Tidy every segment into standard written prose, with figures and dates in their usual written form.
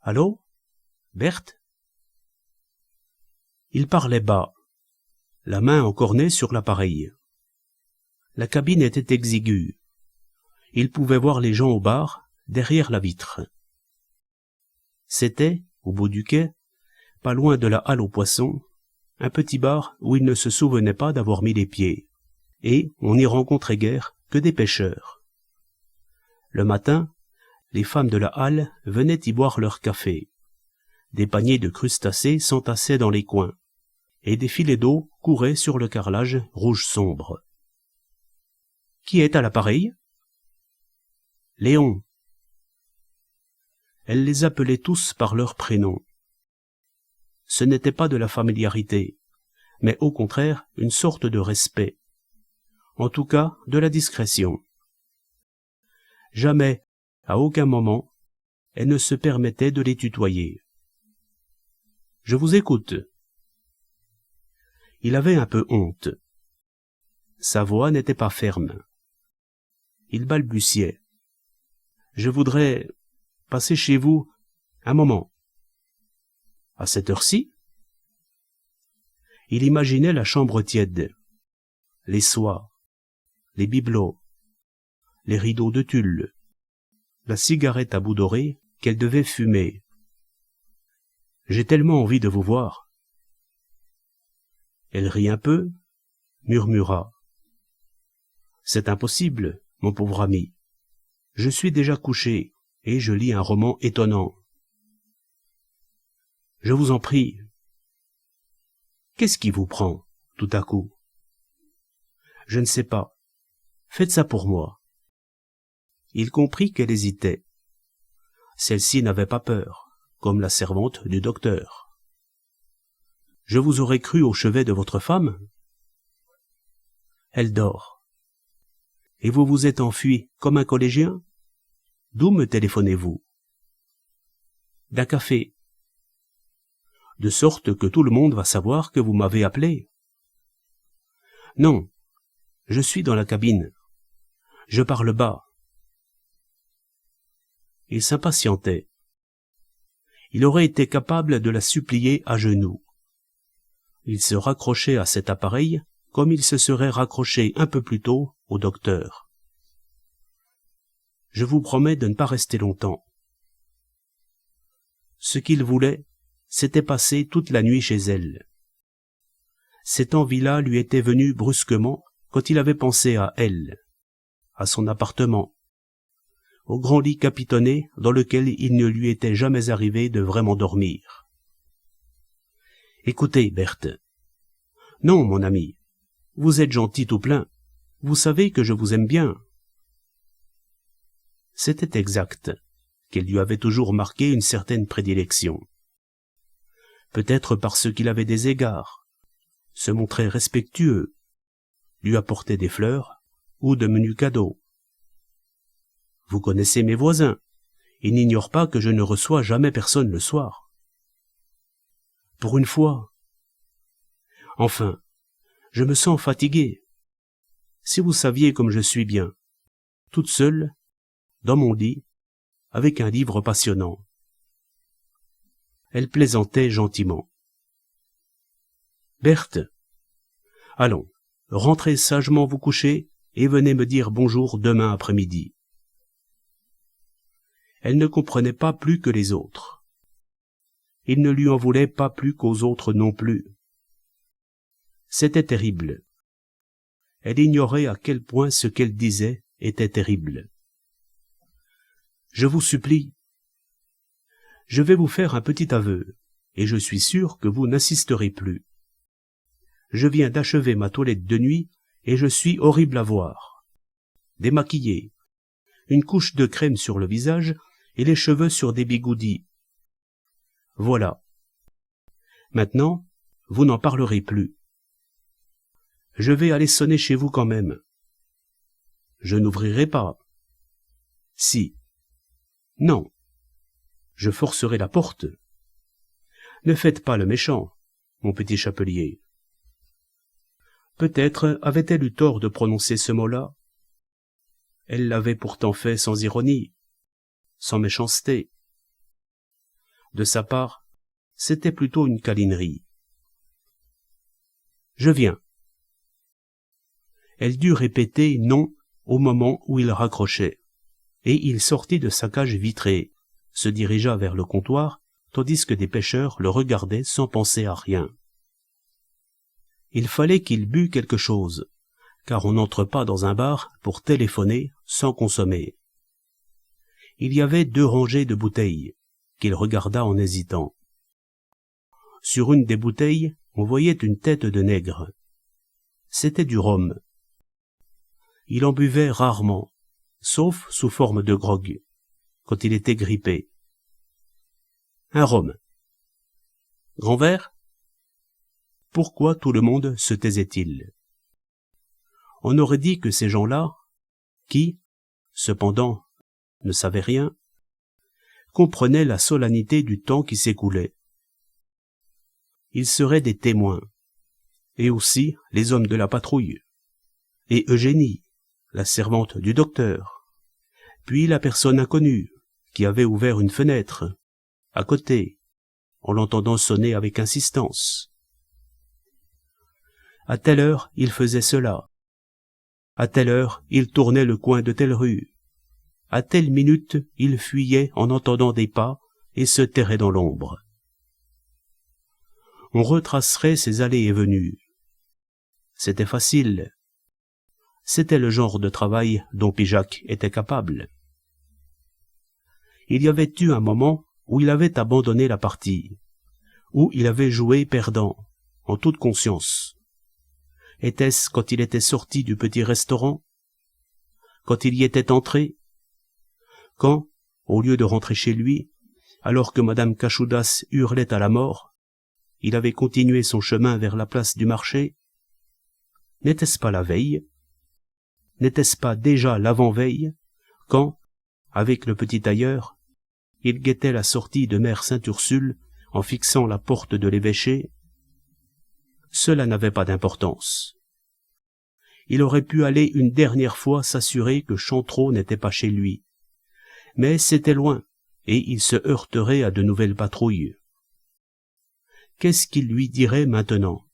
Allô? Berthe? Il parlait bas, la main encornée sur l'appareil. La cabine était exiguë. Il pouvait voir les gens au bar, derrière la vitre. C'était, au bout du quai, pas loin de la halle aux poissons, un petit bar où il ne se souvenait pas d'avoir mis les pieds, et on n'y rencontrait guère que des pêcheurs. Le matin, les femmes de la halle venaient y boire leur café. Des paniers de crustacés s'entassaient dans les coins, et des filets d'eau couraient sur le carrelage rouge sombre. Qui est à l'appareil? Léon. Elle les appelait tous par leur prénom. Ce n'était pas de la familiarité, mais au contraire une sorte de respect. En tout cas, de la discrétion. Jamais, à aucun moment, elle ne se permettait de les tutoyer. « Je vous écoute. » Il avait un peu honte. Sa voix n'était pas ferme. Il balbutiait. « Je voudrais passer chez vous un moment. » À cette heure-ci? Il imaginait la chambre tiède, les soies, les bibelots, les rideaux de tulle, la cigarette à bout doré qu'elle devait fumer. « J'ai tellement envie de vous voir. » Elle rit un peu, murmura. « C'est impossible, mon pauvre ami. Je suis déjà couché, et je lis un roman étonnant. » « Je vous en prie. » « Qu'est-ce qui vous prend, tout à coup? »« Je ne sais pas. Faites ça pour moi. » Il comprit qu'elle hésitait. Celle-ci n'avait pas peur, comme la servante du docteur. « Je vous aurais cru au chevet de votre femme? » Elle dort. « Et vous vous êtes enfui comme un collégien? D'où me téléphonez-vous? » D'un café. De sorte que tout le monde va savoir que vous m'avez appelé. Non, je suis dans la cabine. Je parle bas. Il s'impatientait. Il aurait été capable de la supplier à genoux. Il se raccrochait à cet appareil comme il se serait raccroché un peu plus tôt au docteur. Je vous promets de ne pas rester longtemps. Ce qu'il voulait, c'était passer toute la nuit chez elle. Cette envie-là lui était venue brusquement quand il avait pensé à elle, à son appartement, au grand lit capitonné dans lequel il ne lui était jamais arrivé de vraiment dormir. « Écoutez, Berthe. Non, mon ami, vous êtes gentil tout plein, vous savez que je vous aime bien. » C'était exact, qu'elle lui avait toujours marqué une certaine prédilection. Peut-être parce qu'il avait des égards, se montrait respectueux, lui apportait des fleurs ou de menus cadeaux. Vous connaissez mes voisins, ils n'ignorent pas que je ne reçois jamais personne le soir. Pour une fois. Enfin, je me sens fatigué. Si vous saviez comme je suis bien, toute seule, dans mon lit, avec un livre passionnant. Elle plaisantait gentiment. « Berthe, allons, rentrez sagement vous coucher et venez me dire bonjour demain après-midi. » Elle ne comprenait pas plus que les autres. Il ne lui en voulait pas plus qu'aux autres non plus. C'était terrible. Elle ignorait à quel point ce qu'elle disait était terrible. « Je vous supplie. Je vais vous faire un petit aveu, et je suis sûr que vous n'insisterez plus. Je viens d'achever ma toilette de nuit, et je suis horrible à voir. Démaquillée, une couche de crème sur le visage, et les cheveux sur des bigoudis. Voilà. Maintenant, vous n'en parlerez plus. Je vais aller sonner chez vous quand même. Je n'ouvrirai pas. Si. Non. Je forcerai la porte. Ne faites pas le méchant, mon petit chapelier. Peut-être avait-elle eu tort de prononcer ce mot-là. Elle l'avait pourtant fait sans ironie, sans méchanceté. De sa part, c'était plutôt une câlinerie. « Je viens. » Elle dut répéter « non » au moment où il raccrochait, et il sortit de sa cage vitrée, se dirigea vers le comptoir, tandis que des pêcheurs le regardaient sans penser à rien. Il fallait qu'il bût quelque chose, car on n'entre pas dans un bar pour téléphoner sans consommer. Il y avait 2 rangées de bouteilles, qu'il regarda en hésitant. Sur une des bouteilles, on voyait une tête de nègre. C'était du rhum. Il en buvait rarement, sauf sous forme de grog, quand il était grippé. Un rhum. Grand verre? Pourquoi tout le monde se taisait-il? On aurait dit que ces gens-là, qui, cependant, ne savaient rien, comprenaient la solennité du temps qui s'écoulait. Ils seraient des témoins, et aussi les hommes de la patrouille, et Eugénie, la servante du docteur, puis la personne inconnue qui avait ouvert une fenêtre, à côté, en l'entendant sonner avec insistance. À telle heure, il faisait cela. À telle heure, il tournait le coin de telle rue. À telle minute, il fuyait en entendant des pas et se terrait dans l'ombre. On retracerait ses allées et venues. C'était facile. C'était le genre de travail dont Pijac était capable. Il y avait eu un moment où il avait abandonné la partie, où il avait joué perdant, en toute conscience. Était-ce quand il était sorti du petit restaurant? Quand il y était entré? Quand, au lieu de rentrer chez lui, alors que madame Cachoudas hurlait à la mort, il avait continué son chemin vers la place du marché? N'était-ce pas la veille? N'était-ce pas déjà l'avant-veille, quand, avec le petit tailleur, il guettait la sortie de mère Sainte-Ursule en fixant la porte de l'évêché? Cela n'avait pas d'importance. Il aurait pu aller une dernière fois s'assurer que Chantreau n'était pas chez lui. Mais c'était loin, et il se heurterait à de nouvelles patrouilles. Qu'est-ce qu'il lui dirait maintenant?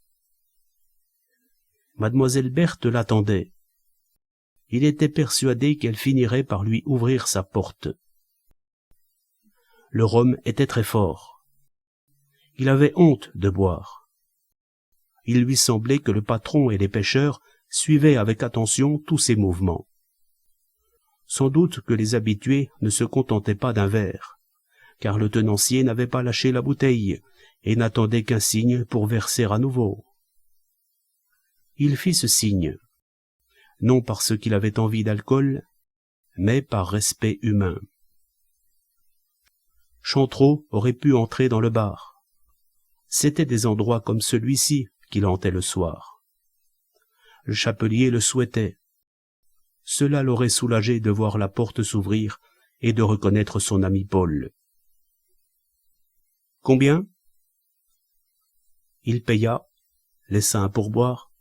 Mademoiselle Berthe l'attendait. Il était persuadé qu'elle finirait par lui ouvrir sa porte. Le rhum était très fort. Il avait honte de boire. Il lui semblait que le patron et les pêcheurs suivaient avec attention tous ses mouvements. Sans doute que les habitués ne se contentaient pas d'un verre, car le tenancier n'avait pas lâché la bouteille et n'attendait qu'un signe pour verser à nouveau. Il fit ce signe, non parce qu'il avait envie d'alcool, mais par respect humain. Chantreau aurait pu entrer dans le bar. C'étaient des endroits comme celui-ci qu'il hantait le soir. Le chapelier le souhaitait. Cela l'aurait soulagé de voir la porte s'ouvrir et de reconnaître son ami Paul. « Combien ?» Il paya, laissa un pourboire,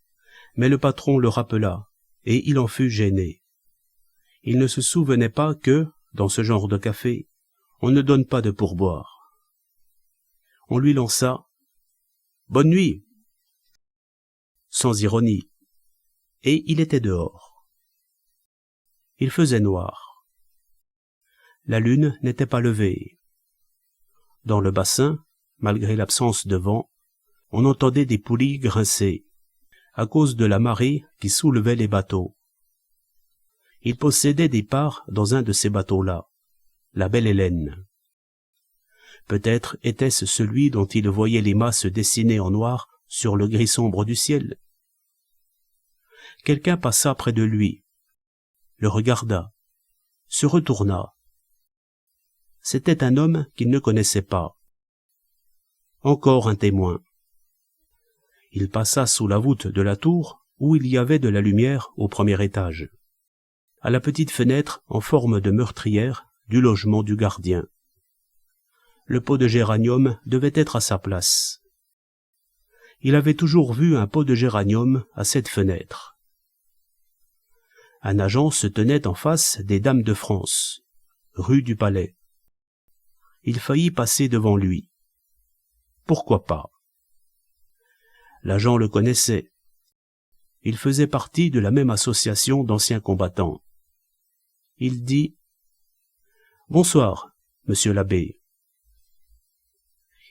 mais le patron le rappela, et il en fut gêné. Il ne se souvenait pas que, dans ce genre de café, on ne donne pas de pourboire. On lui lança « Bonne nuit !» sans ironie, et il était dehors. Il faisait noir. La lune n'était pas levée. Dans le bassin, malgré l'absence de vent, on entendait des poulies grincer, à cause de la marée qui soulevait les bateaux. Il possédait des parts dans un de ces bateaux-là, la Belle Hélène. Peut-être était-ce celui dont il voyait les mâts se dessiner en noir sur le gris sombre du ciel. Quelqu'un passa près de lui, le regarda, se retourna. C'était un homme qu'il ne connaissait pas. Encore un témoin. Il passa sous la voûte de la tour où il y avait de la lumière au premier étage, à la petite fenêtre en forme de meurtrière du logement du gardien. Le pot de géranium devait être à sa place. Il avait toujours vu un pot de géranium à cette fenêtre. Un agent se tenait en face des Dames de France, rue du Palais. il faillit passer devant lui. Pourquoi pas? L'agent le connaissait. Il faisait partie de la même association d'anciens combattants. Il dit « Bonsoir, monsieur l'abbé. »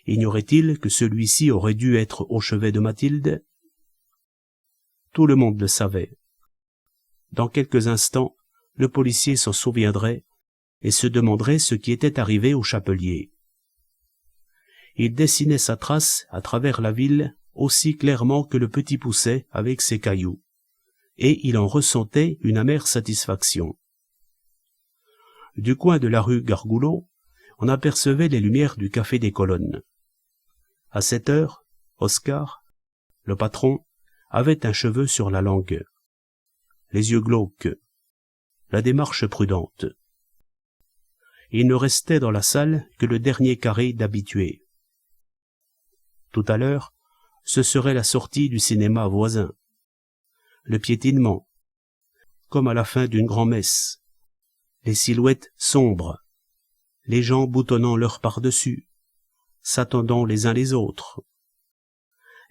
Ignorait-il que celui-ci aurait dû être au chevet de Mathilde? Tout le monde le savait. Dans quelques instants, le policier s'en souviendrait et se demanderait ce qui était arrivé au chapelier. Il dessinait sa trace à travers la ville aussi clairement que le Petit Poucet avec ses cailloux, et il en ressentait une amère satisfaction. Du coin de la rue Gargoulot, on apercevait les lumières du Café des Colonnes. À 7 heures, Oscar, le patron, avait un cheveu sur la langue, les yeux glauques, la démarche prudente. Il ne restait dans la salle que le dernier carré d'habitués. Tout à l'heure, ce serait la sortie du cinéma voisin, le piétinement, comme à la fin d'une grand-messe, les silhouettes sombres, les gens boutonnant leur pardessus, s'attendant les uns les autres,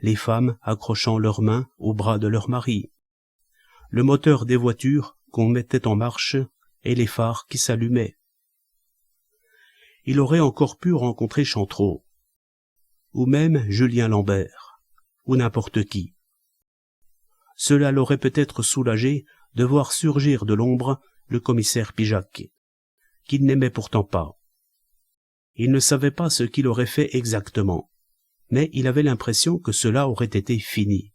les femmes accrochant leurs mains au bras de leur mari, le moteur des voitures qu'on mettait en marche et les phares qui s'allumaient. Il aurait encore pu rencontrer Chantreau, ou même Julien Lambert, ou n'importe qui. Cela l'aurait peut-être soulagé de voir surgir de l'ombre le commissaire Pijac, qu'il n'aimait pourtant pas. Il ne savait pas ce qu'il aurait fait exactement, mais il avait l'impression que cela aurait été fini.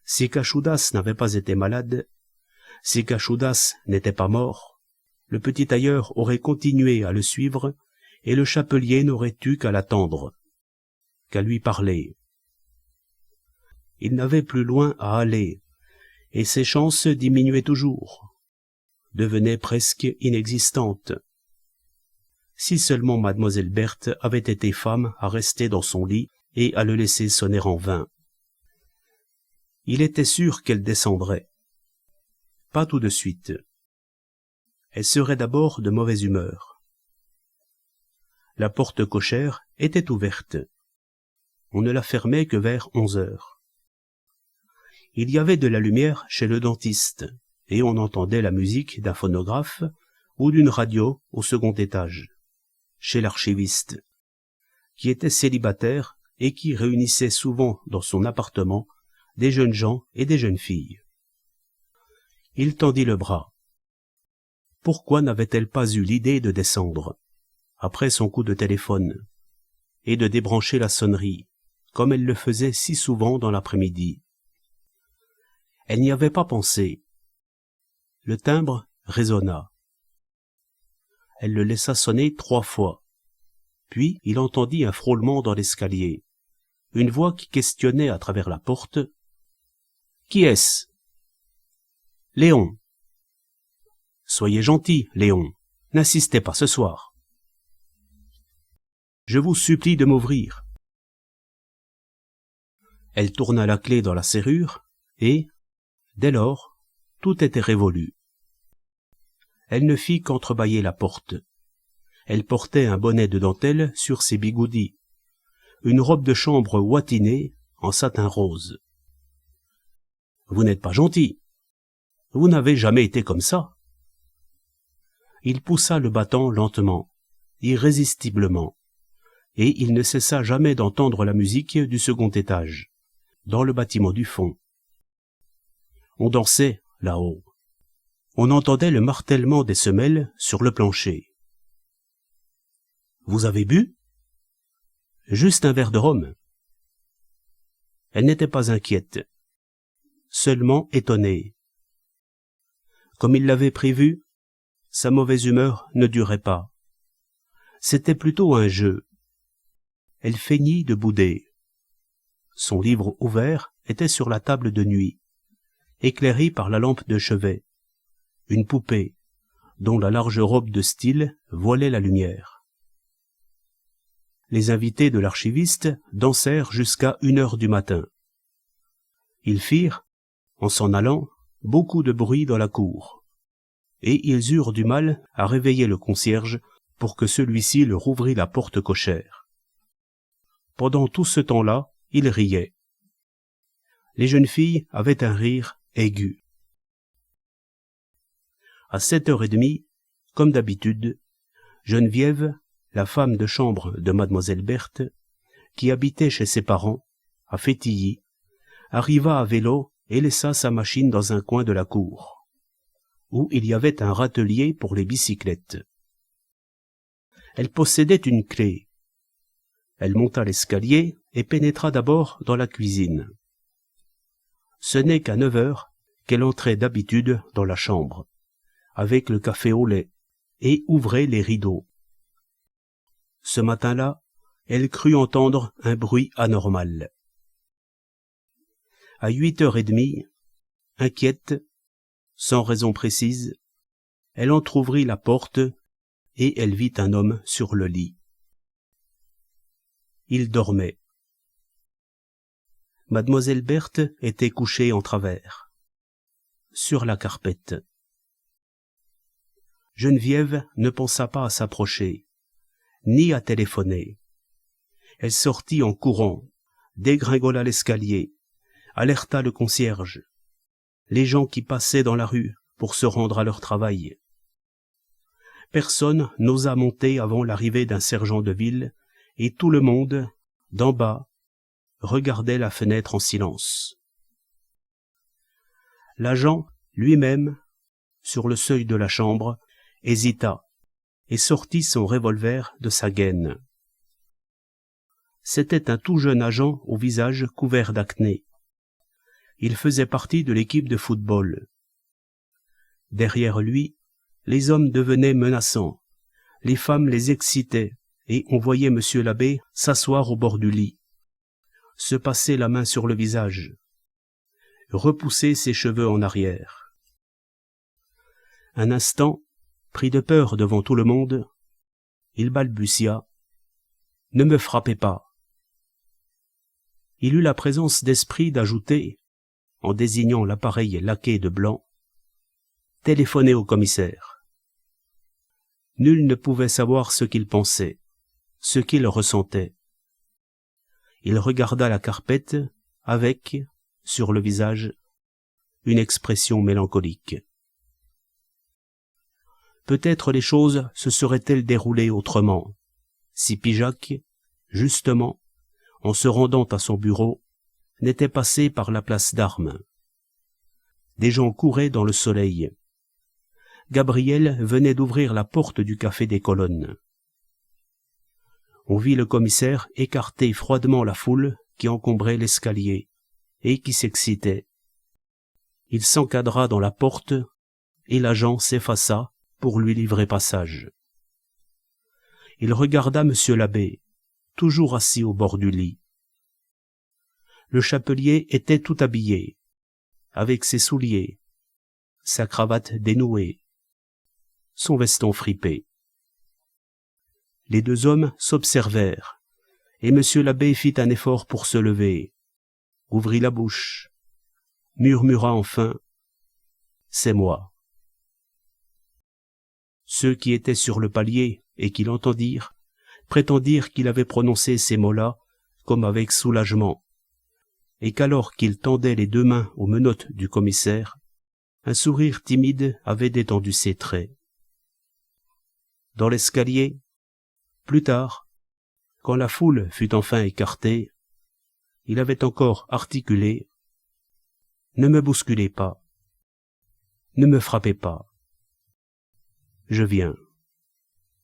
Si Cachoudas n'avait pas été malade, si Cachoudas n'était pas mort, le petit tailleur aurait continué à le suivre et le chapelier n'aurait eu qu'à l'attendre, qu'à lui parler. Il n'avait plus loin à aller, et ses chances diminuaient toujours, devenaient presque inexistantes. Si seulement mademoiselle Berthe avait été femme à rester dans son lit et à le laisser sonner en vain. Il était sûr qu'elle descendrait. Pas tout de suite. Elle serait d'abord de mauvaise humeur. La porte cochère était ouverte. On ne la fermait que vers 11 heures. Il y avait de la lumière chez le dentiste, et on entendait la musique d'un phonographe ou d'une radio au second étage, chez l'archiviste, qui était célibataire et qui réunissait souvent dans son appartement des jeunes gens et des jeunes filles. Il tendit le bras. Pourquoi n'avait-elle pas eu l'idée de descendre, après son coup de téléphone, et de débrancher la sonnerie, comme elle le faisait si souvent dans l'après-midi? Elle n'y avait pas pensé. Le timbre résonna. Elle le laissa sonner 3 fois. Puis il entendit un frôlement dans l'escalier, une voix qui questionnait à travers la porte. « Qui est-ce ?»« Léon. »« Soyez gentil, Léon, n'insistez pas ce soir. »« Je vous supplie de m'ouvrir. » Elle tourna la clé dans la serrure, et, dès lors, tout était révolu. Elle ne fit qu'entrebâiller la porte. Elle portait un bonnet de dentelle sur ses bigoudis, une robe de chambre ouatinée en satin rose. « Vous n'êtes pas gentil. Vous n'avez jamais été comme ça. » Il poussa le battant lentement, irrésistiblement, et il ne cessa jamais d'entendre la musique du second étage, dans le bâtiment du fond. On dansait là-haut. On entendait le martèlement des semelles sur le plancher. « Vous avez bu ? » ?»« Juste un verre de rhum. » Elle n'était pas inquiète, seulement étonnée. Comme il l'avait prévu, sa mauvaise humeur ne durait pas. C'était plutôt un jeu. Elle feignit de bouder. Son livre ouvert était sur la table de nuit, éclairé par la lampe de chevet, une poupée, dont la large robe de style voilait la lumière. Les invités de l'archiviste dansèrent jusqu'à 1 heure du matin. Ils firent, en s'en allant, beaucoup de bruit dans la cour, et ils eurent du mal à réveiller le concierge pour que celui-ci leur ouvrît la porte cochère. Pendant tout ce temps-là, il riait. Les jeunes filles avaient un rire aigu. À 7h30, comme d'habitude, Geneviève, la femme de chambre de mademoiselle Berthe, qui habitait chez ses parents, à Fétilly, arriva à vélo et laissa sa machine dans un coin de la cour, où il y avait un râtelier pour les bicyclettes. Elle possédait une clé. Elle monta l'escalier et pénétra d'abord dans la cuisine. Ce n'est qu'à 9h qu'elle entrait d'habitude dans la chambre, avec le café au lait, et ouvrait les rideaux. Ce matin-là, elle crut entendre un bruit anormal. À 8h30, inquiète, sans raison précise, elle entr'ouvrit la porte et elle vit un homme sur le lit. Il dormait. Mademoiselle Berthe était couchée en travers, sur la carpette. Geneviève ne pensa pas à s'approcher, ni à téléphoner. Elle sortit en courant, dégringola l'escalier, alerta le concierge, les gens qui passaient dans la rue pour se rendre à leur travail. Personne n'osa monter avant l'arrivée d'un sergent de ville, et tout le monde, d'en bas, regardait la fenêtre en silence. L'agent, lui-même, sur le seuil de la chambre, hésita et sortit son revolver de sa gaine. C'était un tout jeune agent au visage couvert d'acné. Il faisait partie de l'équipe de football. Derrière lui, les hommes devenaient menaçants, les femmes les excitaient, et on voyait monsieur l'abbé s'asseoir au bord du lit, se passer la main sur le visage, repousser ses cheveux en arrière. Un instant, pris de peur devant tout le monde, il balbutia « Ne me frappez pas ». Il eut la présence d'esprit d'ajouter, en désignant l'appareil laqué de blanc, « Téléphonez au commissaire ». Nul ne pouvait savoir ce qu'il pensait, ce qu'il ressentait. Il regarda la carpette avec, sur le visage, une expression mélancolique. Peut-être les choses se seraient-elles déroulées autrement, si Pijac, justement, en se rendant à son bureau, n'était passé par la place d'Armes. Des gens couraient dans le soleil. Gabriel venait d'ouvrir la porte du café des Colonnes. On vit le commissaire écarter froidement la foule qui encombrait l'escalier et qui s'excitait. Il s'encadra dans la porte et l'agent s'effaça pour lui livrer passage. Il regarda monsieur l'abbé, toujours assis au bord du lit. Le chapelier était tout habillé, avec ses souliers, sa cravate dénouée, son veston fripé. Les deux hommes s'observèrent, et monsieur l'abbé fit un effort pour se lever, ouvrit la bouche, murmura enfin « C'est moi ». Ceux qui étaient sur le palier et qui l'entendirent prétendirent qu'il avait prononcé ces mots-là comme avec soulagement, et qu'alors qu'il tendait les deux mains aux menottes du commissaire, un sourire timide avait détendu ses traits. Dans l'escalier, plus tard, quand la foule fut enfin écartée, il avait encore articulé « Ne me bousculez pas, ne me frappez pas, je viens ».